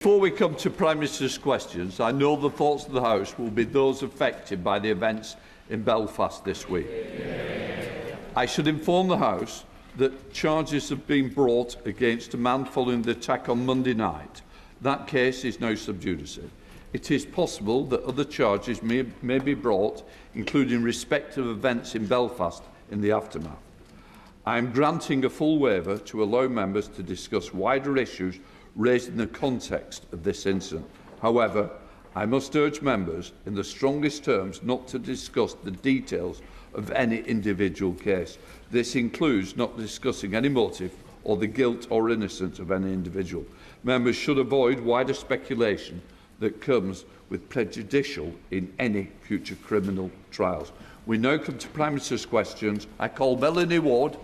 Before we come to Prime Minister's questions, I know the thoughts of the House will be those affected by the events in Belfast this week. I should inform the House that charges have been brought against a man following the attack on Monday night. That case is now sub judice. It is possible that other charges may be brought, including respect of events in Belfast in the aftermath. I am granting a full waiver to allow members to discuss wider issues raised in the context of this incident. However, I must urge members in the strongest terms not to discuss the details of any individual case. This includes not discussing any motive or the guilt or innocence of any individual. Members should avoid wider speculation that comes with prejudicial in any future criminal trials. We now come to Prime Minister's questions. I call Melanie Ward.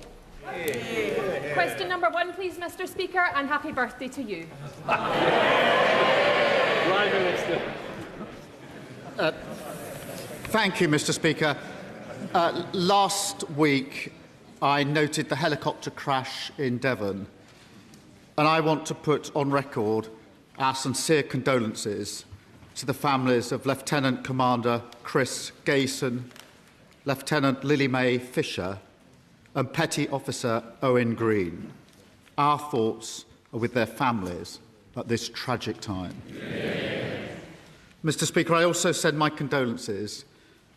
Question number 1, please, Mr. Speaker, and happy birthday to you. Prime Minister. Thank you, Mr. Speaker. Last week, I noted the helicopter crash in Devon, and I want to put on record our sincere condolences to the families of Lieutenant Commander Chris Gayson, Lieutenant Lily Mae Fisher, and Petty Officer Owen Green. Our thoughts are with their families at this tragic time. Mr. Speaker, I also send my condolences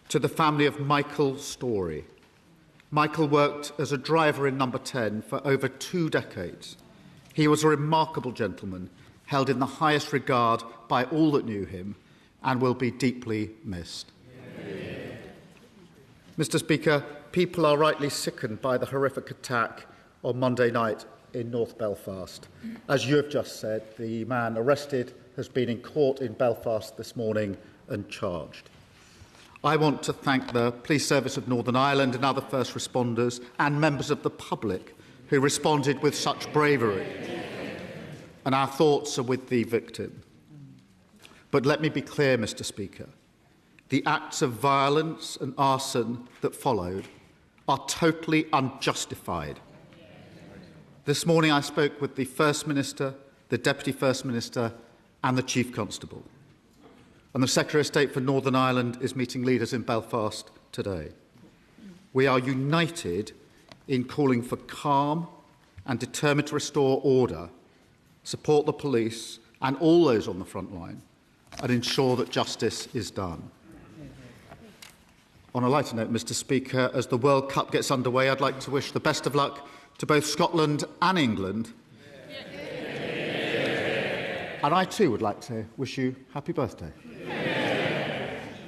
to the family of Michael Storey. Michael worked as a driver in Number 10 for over 2 decades. He was a remarkable gentleman, held in the highest regard by all that knew him, and will be deeply missed. Mr. Speaker, people are rightly sickened by the horrific attack on Monday night in North Belfast. As you have just said, the man arrested has been in court in Belfast this morning and charged. I want to thank the Police Service of Northern Ireland and other first responders and members of the public who responded with such bravery. And our thoughts are with the victim. But let me be clear, Mr. Speaker. The acts of violence and arson that followed are totally unjustified. This morning I spoke with the First Minister, the Deputy First Minister and the Chief Constable. And the Secretary of State for Northern Ireland is meeting leaders in Belfast today. We are united in calling for calm and determined to restore order, support the police and all those on the front line, and ensure that justice is done. On a lighter note, Mr. Speaker, as the World Cup gets underway, I'd like to wish the best of luck to both Scotland and England. And I too would like to wish you happy birthday.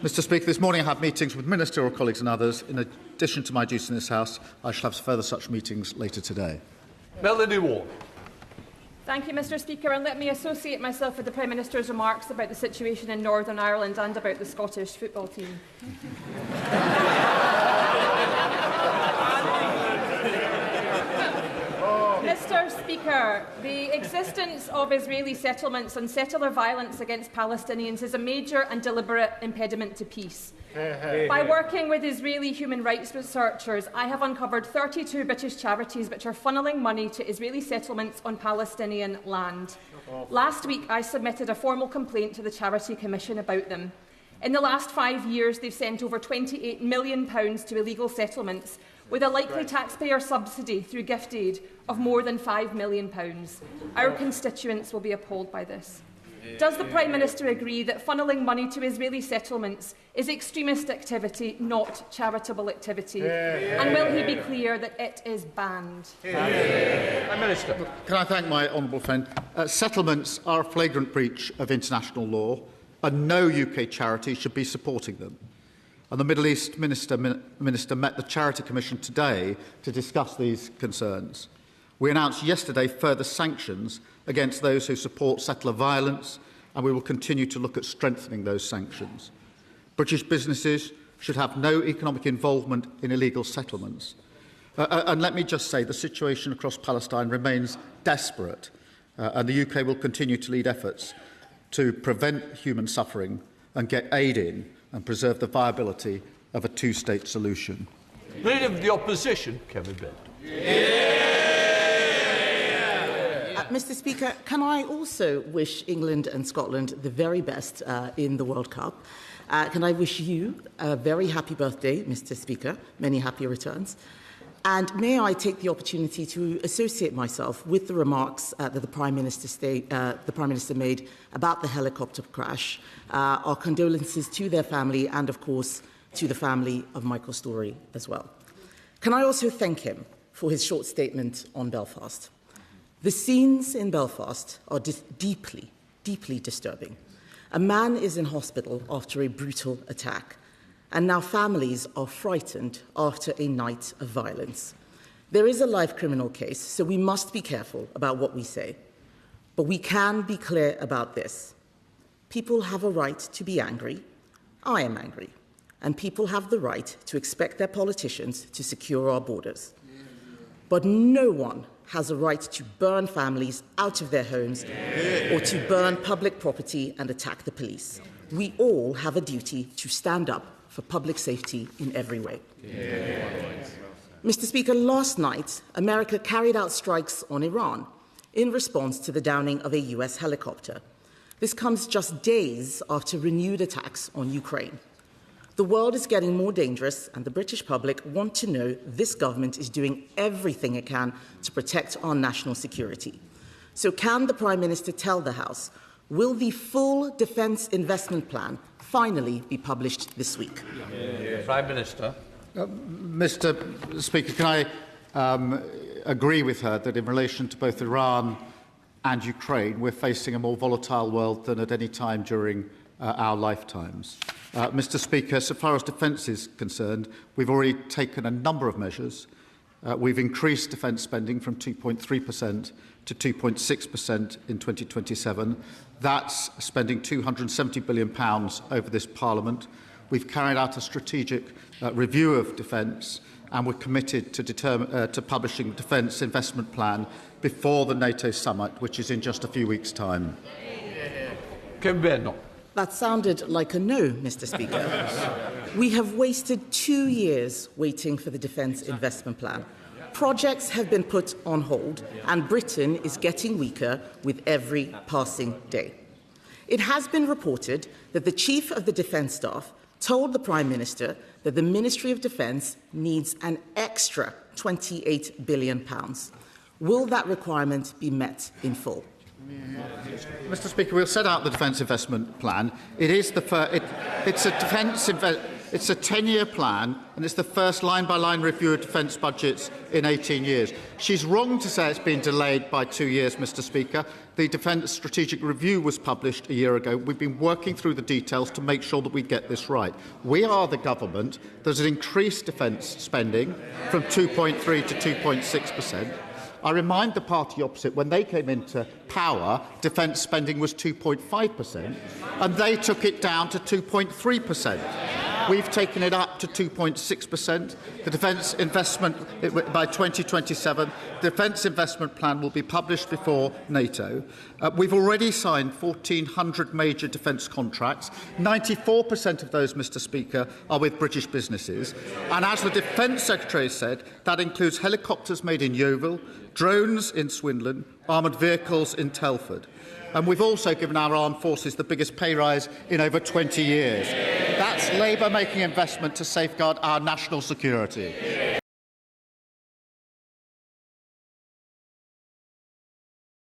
Mr. Speaker, this morning I have meetings with ministerial colleagues and others. In addition to my duties in this House, I shall have further such meetings later today. Melanie Ward. Thank you, Mr. Speaker, and let me associate myself with the Prime Minister's remarks about the situation in Northern Ireland and about the Scottish football team. Mr. Speaker, the existence of Israeli settlements and settler violence against Palestinians is a major and deliberate impediment to peace. By working with Israeli human rights researchers, I have uncovered 32 British charities which are funnelling money to Israeli settlements on Palestinian land. Last week, I submitted a formal complaint to the Charity Commission about them. In the last 5 years, they've sent over £28 million to illegal settlements, with a likely taxpayer subsidy through gift aid of more than £5 million. Our constituents will be appalled by this. Does the Prime Minister agree that funnelling money to Israeli settlements is extremist activity, not charitable activity? And will he be clear that it is banned? Prime Minister. Can I thank my honourable friend? Settlements are a flagrant breach of international law, and no UK charity should be supporting them. And the Middle East Minister met the Charity Commission today to discuss these concerns. We announced yesterday further sanctions against those who support settler violence, and we will continue to look at strengthening those sanctions. British businesses should have no economic involvement in illegal settlements. And let me just say, the situation across Palestine remains desperate, and the UK will continue to lead efforts to prevent human suffering and get aid in and preserve the viability of a two-state solution. Leader of the Opposition, Kemi. Mr. Speaker, can I also wish England and Scotland the very best in the World Cup? Can I wish you a very happy birthday, Mr. Speaker, many happy returns. And may I take the opportunity to associate myself with the remarks that the Prime Minister made about the helicopter crash, our condolences to their family and, of course, to the family of Michael Storey as well. Can I also thank him for his short statement on Belfast? The scenes in Belfast are deeply, deeply disturbing. A man is in hospital after a brutal attack, and now families are frightened after a night of violence. There is a live criminal case, so we must be careful about what we say. But we can be clear about this. People have a right to be angry. I am angry. And people have the right to expect their politicians to secure our borders. But no one has a right to burn families out of their homes or to burn public property and attack the police. We all have a duty to stand up for public safety in every way. Mr. Speaker, last night, America carried out strikes on Iran in response to the downing of a US helicopter. This comes just days after renewed attacks on Ukraine. The world is getting more dangerous, and the British public want to know this government is doing everything it can to protect our national security. So can the Prime Minister tell the House, will the full defence investment plan finally be published this week? Prime Minister. Mr. Speaker, can I agree with her that in relation to both Iran and Ukraine, we're facing a more volatile world than at any time during our lifetimes. Mr. Speaker, so far as defence is concerned, we've already taken a number of measures. We've increased defence spending from 2.3% to 2.6% in 2027. That's spending £270 billion over this Parliament. We've carried out a strategic review of defence, and we're committed to publishing the Defence Investment Plan before the NATO summit, which is in just a few weeks' time. Badenoch. That sounded like a no, Mr. Speaker. We have wasted 2 years waiting for the Defence Investment Plan. Projects have been put on hold, and Britain is getting weaker with every passing day. It has been reported that the Chief of the Defence Staff told the Prime Minister that the Ministry of Defence needs an extra £28 billion. Will that requirement be met in full? Mr. Speaker, we'll set out the Defence Investment Plan. It's a 10-year plan, and it's the first line-by-line review of defence budgets in 18 years. She's wrong to say it's been delayed by 2 years, Mr. Speaker. The Defence Strategic Review was published a year ago. We've been working through the details to make sure that we get this right. We are the government that has increased defence spending from 2.3 to 2.6%. I remind the party opposite, when they came into power, defence spending was 2.5%, and they took it down to 2.3%. We've taken it up to 2.6%. The defence investment, by 2027, the defence investment plan will be published before NATO. We've already signed 1,400 major defence contracts. 94% of those, Mr. Speaker, are with British businesses. And as the Defence Secretary said, that includes helicopters made in Yeovil, drones in Swindon, armoured vehicles in Telford. And we've also given our armed forces the biggest pay rise in over 20 years. That's Labour making investment to safeguard our national security.